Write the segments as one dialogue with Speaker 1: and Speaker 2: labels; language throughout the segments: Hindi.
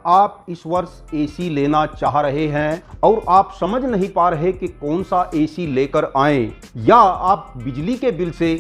Speaker 1: आप इस वर्ष एसी लेना चाह रहे हैं और आप समझ नहीं पा रहे कि कौन सा एसी लेकर आएं, या आप बिजली के बिल से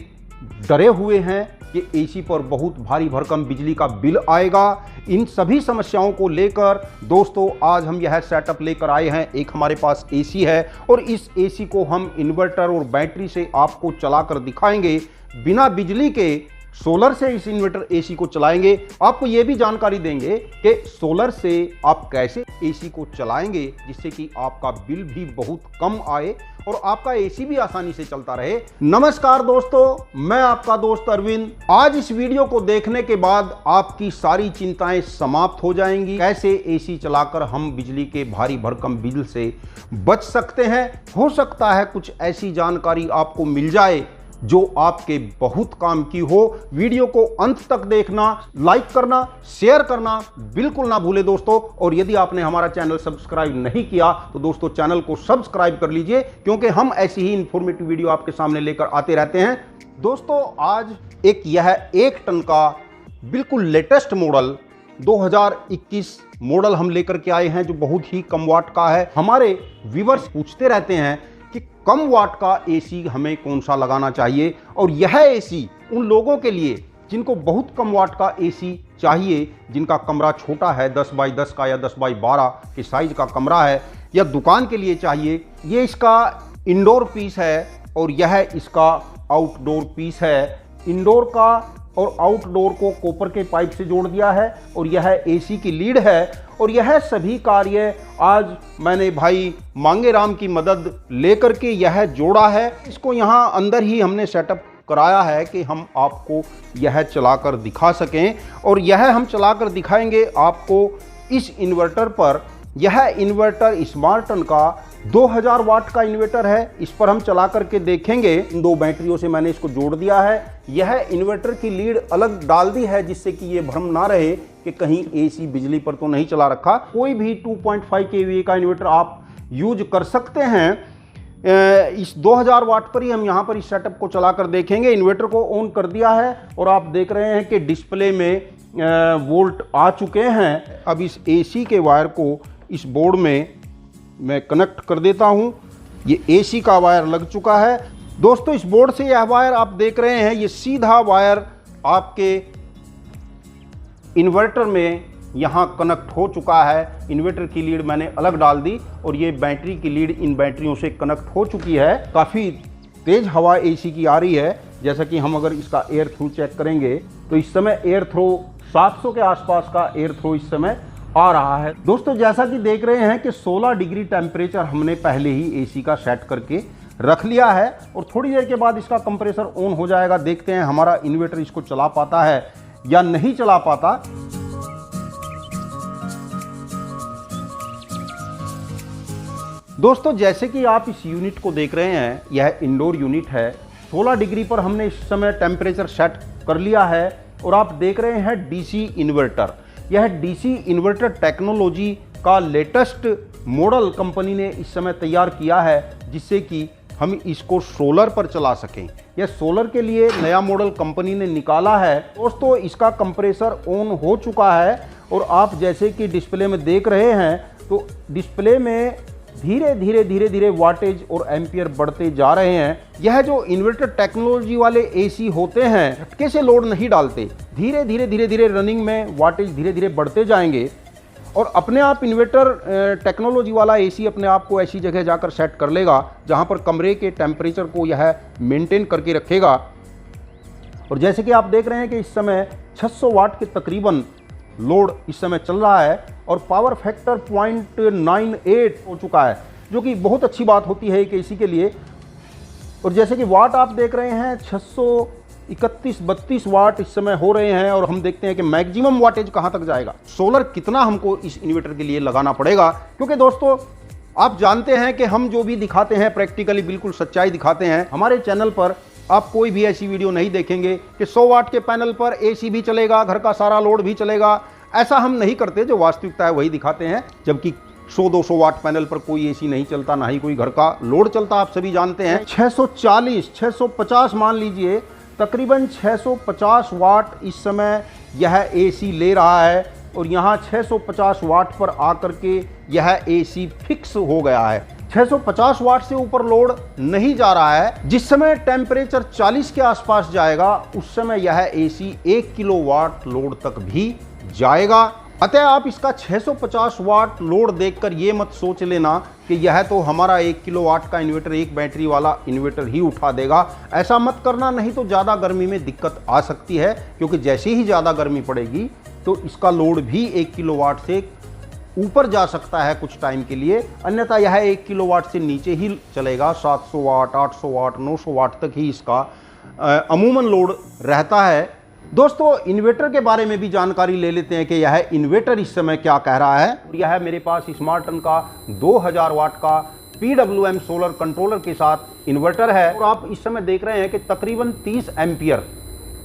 Speaker 1: डरे हुए हैं कि एसी पर बहुत भारी भरकम बिजली का बिल आएगा, इन सभी समस्याओं को लेकर दोस्तों आज हम यह सेटअप लेकर आए हैं। एक हमारे पास एसी है और इस एसी को हम इन्वर्टर और बैटरी से आपको चलाकर दिखाएंगे। बिना बिजली के सोलर से इस इन्वर्टर एसी को चलाएंगे। आपको यह भी जानकारी देंगे कि सोलर से आप कैसे एसी को चलाएंगे जिससे कि आपका बिल भी बहुत कम आए और आपका एसी भी आसानी से चलता रहे। नमस्कार दोस्तों, मैं आपका दोस्त अरविंद। आज इस वीडियो को देखने के बाद आपकी सारी चिंताएं समाप्त हो जाएंगी। कैसे एसी चलाकर हम बिजली के भारी भरकम बिल से बच सकते हैं। हो सकता है कुछ ऐसी जानकारी आपको मिल जाए जो आपके बहुत काम की हो। वीडियो को अंत तक देखना, लाइक करना, शेयर करना बिल्कुल ना भूले दोस्तों। और यदि आपने हमारा चैनल सब्सक्राइब नहीं किया तो दोस्तों चैनल को सब्सक्राइब कर लीजिए, क्योंकि हम ऐसी ही इंफॉर्मेटिव वीडियो आपके सामने लेकर आते रहते हैं। दोस्तों आज यह 1 टन का बिल्कुल लेटेस्ट मॉडल 2021 मॉडल हम लेकर के आए हैं जो बहुत ही कम वाट का है। हमारे व्यूअर्स पूछते रहते हैं कि कम वाट का एसी हमें कौन सा लगाना चाहिए, और यह एसी उन लोगों के लिए जिनको बहुत कम वाट का एसी चाहिए, जिनका कमरा छोटा है, 10 बाई 10 का या 10 बाई 12 के साइज का कमरा है, या दुकान के लिए चाहिए। ये इसका इंडोर पीस है और यह इसका आउटडोर पीस है। इंडोर का और आउटडोर को कॉपर के पाइप से जोड़ दिया है और यह एसी की लीड है। और यह सभी कार्य आज मैंने भाई मांगेराम की मदद लेकर के यह जोड़ा है। इसको यहाँ अंदर ही हमने सेटअप कराया है कि हम आपको यह चलाकर दिखा सकें, और यह हम चलाकर दिखाएंगे आपको इस इन्वर्टर पर। यह इन्वर्टर स्मार्टन का 2000 वाट का इन्वर्टर है। इस पर हम चला करके देखेंगे। इन 2 बैटरियों से मैंने इसको जोड़ दिया है। यह इन्वर्टर की लीड अलग डाल दी है जिससे कि ये भ्रम ना रहे कि कहीं एसी बिजली पर तो नहीं चला रखा। कोई भी 2.5 kVA का इन्वर्टर आप यूज कर सकते हैं। इस 2000 वाट पर ही हम यहाँ पर इस सेटअप को चला कर देखेंगे। इन्वर्टर को ऑन कर दिया है और आप देख रहे हैं कि डिस्प्ले में वोल्ट आ चुके हैं। अब इस एसी के वायर को इस बोर्ड में मैं कनेक्ट कर देता हूं। ये एसी का वायर लग चुका है दोस्तों। इस बोर्ड से यह वायर आप देख रहे हैं, ये सीधा वायर आपके इन्वर्टर में यहां कनेक्ट हो चुका है। इन्वर्टर की लीड मैंने अलग डाल दी और ये बैटरी की लीड इन बैटरियों से कनेक्ट हो चुकी है। काफ़ी तेज हवा एसी की आ रही है। जैसा कि हम अगर इसका एयर थ्रू चेक करेंगे तो इस समय एयर थ्रो 700 के आसपास का एयर थ्रो इस समय आ रहा है। दोस्तों जैसा कि देख रहे हैं कि 16 डिग्री टेम्परेचर हमने पहले ही एसी का सेट करके रख लिया है और थोड़ी देर के बाद इसका कंप्रेसर ऑन हो जाएगा। देखते हैं हमारा इन्वर्टर इसको चला पाता है या नहीं चला पाता। दोस्तों जैसे कि आप इस यूनिट को देख रहे हैं, यह इंडोर यूनिट है। 16 डिग्री पर हमने इस समय टेम्परेचर सेट कर लिया है और आप देख रहे हैं डीसी इन्वर्टर। यह डीसी इन्वर्टर टेक्नोलॉजी का लेटेस्ट मॉडल कंपनी ने इस समय तैयार किया है जिससे कि हम इसको सोलर पर चला सकें। यह सोलर के लिए नया मॉडल कंपनी ने निकाला है। दोस्तों इसका कंप्रेसर ऑन हो चुका है और आप जैसे कि डिस्प्ले में देख रहे हैं तो डिस्प्ले में धीरे धीरे वाटेज और एम्पियर बढ़ते जा रहे हैं। यह जो इन्वर्टर टेक्नोलॉजी वाले एसी होते हैं झटके से लोड नहीं डालते, धीरे धीरे रनिंग में वाटेज धीरे धीरे बढ़ते जाएंगे और अपने आप इन्वर्टर टेक्नोलॉजी वाला एसी अपने आप को ऐसी जगह जाकर सेट कर लेगा जहां पर कमरे के टेम्परेचर को यह मेंटेन करके रखेगा। और जैसे कि आप देख रहे हैं कि इस समय 600 वाट के तकरीबन लोड इस समय चल रहा है और पावर फैक्टर 0.98 हो चुका है, जो कि बहुत अच्छी बात होती है एक एसी के लिए। और जैसे कि वाट आप देख रहे हैं 631-32 वाट इस समय हो रहे हैं और हम देखते हैं कि मैक्सिमम वाटेज कहां तक जाएगा, सोलर कितना हमको इस इन्वर्टर के लिए लगाना पड़ेगा। क्योंकि दोस्तों आप जानते हैं कि हम जो भी दिखाते हैं प्रैक्टिकली बिल्कुल सच्चाई दिखाते हैं। हमारे चैनल पर आप कोई भी ऐसी वीडियो नहीं देखेंगे कि 100 वाट के पैनल पर एसी भी चलेगा, घर का सारा लोड भी चलेगा। ऐसा हम नहीं करते, जो वास्तविकता है वही दिखाते हैं। जबकि 100-200 वाट पैनल पर कोई एसी नहीं चलता, ना ही कोई घर का लोड चलता, आप सभी जानते हैं। 640-650 मान लीजिए, तकरीबन 650 वाट इस समय यह एसी ले रहा है और यहाँ 650 वाट पर आकर के यह एसी फिक्स हो गया है। 650 वाट से ऊपर लोड नहीं जा रहा है। जिस समय टेम्परेचर 40 के आसपास जाएगा उस समय यह एसी 1 किलोवाट लोड तक भी जाएगा। अतः आप इसका 650 वाट लोड देखकर ये मत सोच लेना कि यह तो हमारा 1 किलोवाट का इन्वर्टर, एक बैटरी वाला इन्वर्टर ही उठा देगा। ऐसा मत करना, नहीं तो ज़्यादा गर्मी में दिक्कत आ सकती है, क्योंकि जैसे ही ज़्यादा गर्मी पड़ेगी तो इसका लोड भी 1 किलोवाट से ऊपर जा सकता है कुछ टाइम के लिए, अन्यथा यह 1 किलोवाट से नीचे ही चलेगा। 700 वाट, 800 वाट, 900 वाट तक ही इसका अमूमन लोड रहता है। दोस्तों, इन्वर्टर के बारे में भी जानकारी ले लेते हैं कि यह इन्वर्टर इस समय क्या कह रहा है। यह मेरे पास स्मार्टन का 2000 वाट का PWM सोलर कंट्रोलर के साथ इन्वर्टर है और आप इस समय देख रहे हैं कि तकरीबन 30 एम्पियर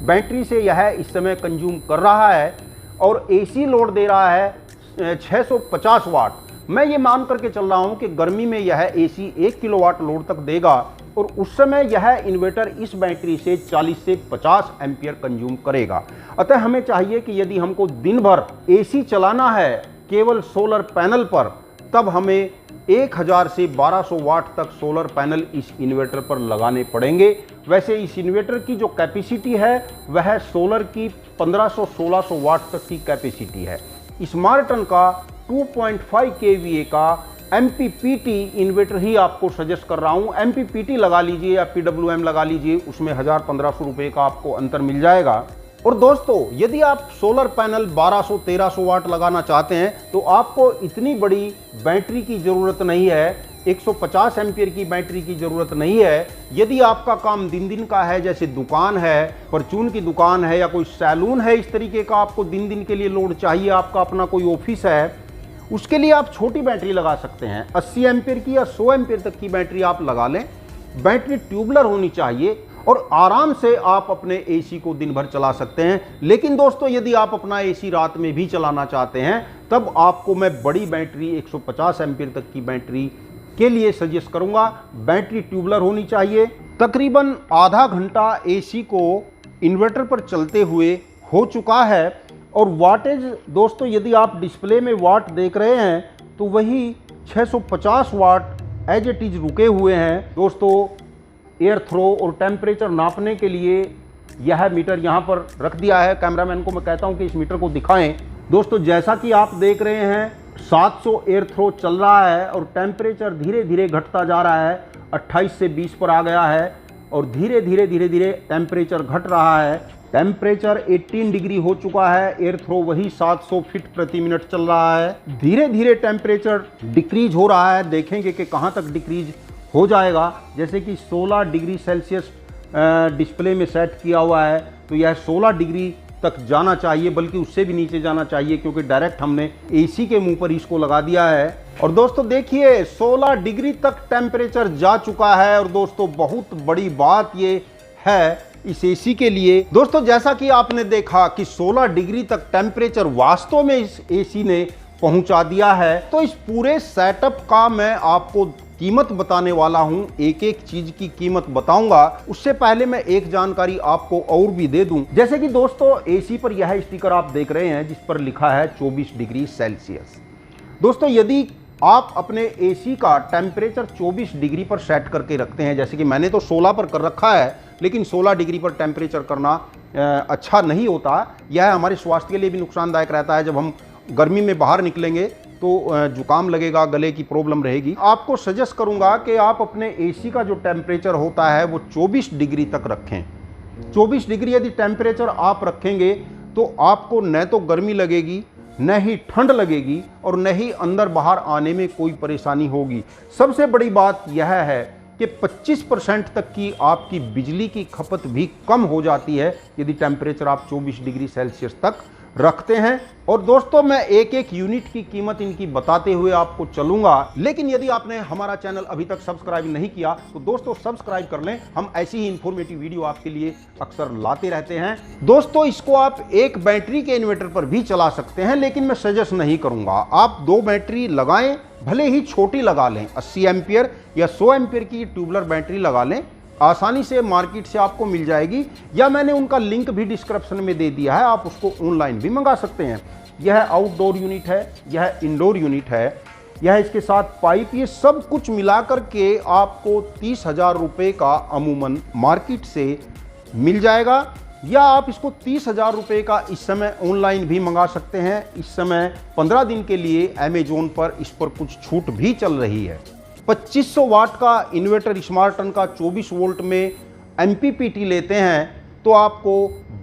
Speaker 1: बैटरी से यह इस समय कंज्यूम कर रहा है और एसी लोड दे रहा है 650 वाट। मैं ये मान करके चल रहा हूँ कि गर्मी में यह एसी 1 किलोवाट लोड तक देगा और उस समय यह इन्वर्टर इस बैटरी से 40 से 50 एम्पियर कंज्यूम करेगा। अतः हमें चाहिए कि यदि हमको दिन भर एसी चलाना है केवल सोलर पैनल पर, तब हमें 1000 से 1200 वाट तक सोलर पैनल इस इन्वर्टर पर लगाने पड़ेंगे। वैसे इस इन्वर्टर की जो कैपेसिटी है वह सोलर की 1500-1600 वाट तक की कैपेसिटी है। स्मार्टन का 2.5 kVA का MPPT इन्वर्टर ही आपको सजेस्ट कर रहा हूं। MPPT लगा लीजिए या PWM लगा लीजिए, उसमें 1000-1500 रुपए का आपको अंतर मिल जाएगा। और दोस्तों, यदि आप सोलर पैनल 1200-1300 वाट लगाना चाहते हैं तो आपको इतनी बड़ी बैटरी की ज़रूरत नहीं है, 150 एम्पियर की बैटरी की ज़रूरत नहीं है। यदि आपका काम दिन दिन का है, जैसे दुकान है, परचून की दुकान है या कोई सैलून है, इस तरीके का आपको दिन दिन के लिए लोड चाहिए, आपका अपना कोई ऑफिस है, उसके लिए आप छोटी बैटरी लगा सकते हैं। 80 एम्पियर की या 100 एम्पियर तक की बैटरी आप लगा लें। बैटरी ट्यूबलर होनी चाहिए और आराम से आप अपने एसी को दिन भर चला सकते हैं। लेकिन दोस्तों, यदि आप अपना एसी रात में भी चलाना चाहते हैं तब आपको मैं बड़ी बैटरी 150 एम्पियर तक की बैटरी के लिए सजेस्ट करूंगा। बैटरी ट्यूबलर होनी चाहिए। तकरीबन आधा घंटा एसी को इन्वर्टर पर चलते हुए हो चुका है और वाटेज दोस्तों, यदि आप डिस्प्ले में वाट देख रहे हैं तो वही 650 वाट एज इट इज रुके हुए हैं। दोस्तों, एयर थ्रो और टेम्परेचर नापने के लिए यह मीटर यहाँ पर रख दिया है। कैमरामैन को मैं कहता हूँ कि इस मीटर को दिखाएं। दोस्तों, जैसा कि आप देख रहे हैं 700 एयर थ्रो चल रहा है और टेम्परेचर धीरे धीरे घटता जा रहा है। 28 से 20 पर आ गया है और धीरे धीरे टेम्परेचर घट रहा है। टेम्परेचर 18 डिग्री हो चुका है। एयर थ्रो वही 700 फीट प्रति मिनट चल रहा है। धीरे धीरे टेम्परेचर डिक्रीज हो रहा है। देखेंगे कि कहाँ तक डिक्रीज हो जाएगा। जैसे कि 16 डिग्री सेल्सियस डिस्प्ले में सेट किया हुआ है, तो यह 16 डिग्री तक जाना चाहिए, बल्कि उससे भी नीचे जाना चाहिए, क्योंकि डायरेक्ट हमने एसी के मुंह पर इसको लगा दिया है। और दोस्तों देखिए, 16 डिग्री तक टेम्परेचर जा चुका है। और दोस्तों, बहुत बड़ी बात ये है इस एसी के लिए। दोस्तों, जैसा कि आपने देखा कि 16 डिग्री तक टेम्परेचर वास्तव में इस एसी ने पहुंचा दिया है। तो इस पूरे सेटअप का मैं आपको कीमत बताने वाला हूं, एक एक चीज की कीमत बताऊंगा। उससे पहले मैं एक जानकारी आपको और भी दे दूं। जैसे कि दोस्तों, एसी पर यह स्टिकर आप देख रहे हैं जिस पर लिखा है 24 डिग्री सेल्सियस। दोस्तों, यदि आप अपने एसी का टेम्परेचर 24 डिग्री पर सेट करके रखते हैं, जैसे कि मैंने तो 16 पर कर रखा है, लेकिन 16 डिग्री पर टेम्परेचर करना अच्छा नहीं होता। यह हमारे स्वास्थ्य के लिए भी नुकसानदायक रहता है। जब हम गर्मी में बाहर निकलेंगे तो जुकाम लगेगा, गले की प्रॉब्लम रहेगी। आपको सजेस्ट करूंगा कि आप अपने एसी का जो टेम्परेचर होता है वो 24 डिग्री तक रखें। 24 डिग्री यदि टेम्परेचर आप रखेंगे तो आपको न तो गर्मी लगेगी, न ही ठंड लगेगी और न ही अंदर बाहर आने में कोई परेशानी होगी। सबसे बड़ी बात यह है कि 25% तक की आपकी बिजली की खपत भी कम हो जाती है यदि टेम्परेचर आप 24 डिग्री सेल्सियस तक रखते हैं। और दोस्तों, मैं एक एक यूनिट की कीमत इनकी बताते हुए आपको चलूंगा। लेकिन यदि आपने हमारा चैनल अभी तक सब्सक्राइब नहीं किया तो दोस्तों सब्सक्राइब कर लें। हम ऐसी ही इंफॉर्मेटिव वीडियो आपके लिए अक्सर लाते रहते हैं। दोस्तों, इसको आप एक बैटरी के इन्वर्टर पर भी चला सकते हैं, लेकिन मैं सजेस्ट नहीं करूंगा। आप 2 बैटरी लगाएं, भले ही छोटी लगा लें, 80 एम्पियर या 100 एम्पियर की ट्यूबलर बैटरी लगा लें। आसानी से मार्केट से आपको मिल जाएगी, या मैंने उनका लिंक भी डिस्क्रिप्शन में दे दिया है, आप उसको ऑनलाइन भी मंगा सकते हैं। यह आउटडोर यूनिट है, यह इंडोर यूनिट है, यह इसके साथ पाइप, ये सब कुछ मिलाकर के आपको 30,000 रुपये का अमूमन मार्केट से मिल जाएगा। या आप इसको 30,000 रुपये का इस समय ऑनलाइन भी मंगा सकते हैं। इस समय 15 दिन के लिए अमेजोन पर इस पर कुछ छूट भी चल रही है। 2500 वाट का इन्वर्टर स्मार्टन का 24 वोल्ट में MPPT लेते हैं तो आपको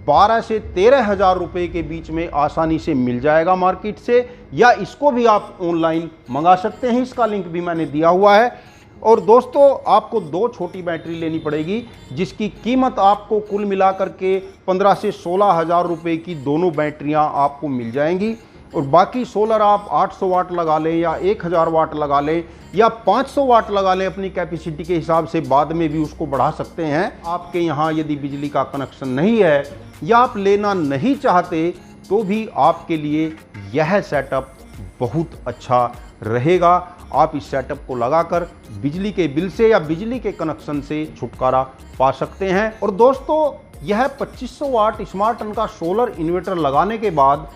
Speaker 1: 12 से 13,000 रुपये के बीच में आसानी से मिल जाएगा मार्केट से, या इसको भी आप ऑनलाइन मंगा सकते हैं। इसका लिंक भी मैंने दिया हुआ है। और दोस्तों, आपको 2 छोटी बैटरी लेनी पड़ेगी जिसकी कीमत आपको कुल मिलाकर के 15 से 16,000 रुपये की दोनों बैटरियां आपको मिल जाएंगी। और बाकी सोलर आप 800 वाट लगा लें या 1000 वाट लगा लें या 500 वाट लगा लें, अपनी कैपेसिटी के हिसाब से बाद में भी उसको बढ़ा सकते हैं। आपके यहाँ यदि बिजली का कनेक्शन नहीं है या आप लेना नहीं चाहते तो भी आपके लिए यह सेटअप बहुत अच्छा रहेगा। आप इस सेटअप को लगाकर बिजली के बिल से या बिजली के कनेक्शन से छुटकारा पा सकते हैं। और दोस्तों, यह 2500 वाट स्मार्टन का सोलर इन्वर्टर लगाने के बाद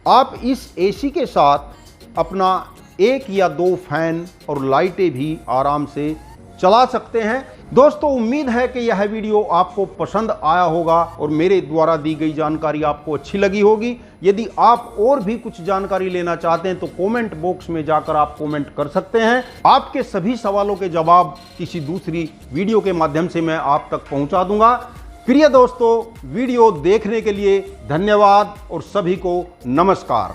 Speaker 1: आप इस एसी के साथ अपना 1 या 2 फैन और लाइटें भी आराम से चला सकते हैं। दोस्तों, उम्मीद है कि यह वीडियो आपको पसंद आया होगा और मेरे द्वारा दी गई जानकारी आपको अच्छी लगी होगी। यदि आप और भी कुछ जानकारी लेना चाहते हैं तो कमेंट बॉक्स में जाकर आप कमेंट कर सकते हैं। आपके सभी सवालों के जवाब किसी दूसरी वीडियो के माध्यम से मैं आप तक पहुंचा दूंगा। प्रिय दोस्तों, वीडियो देखने के लिए धन्यवाद और सभी को नमस्कार।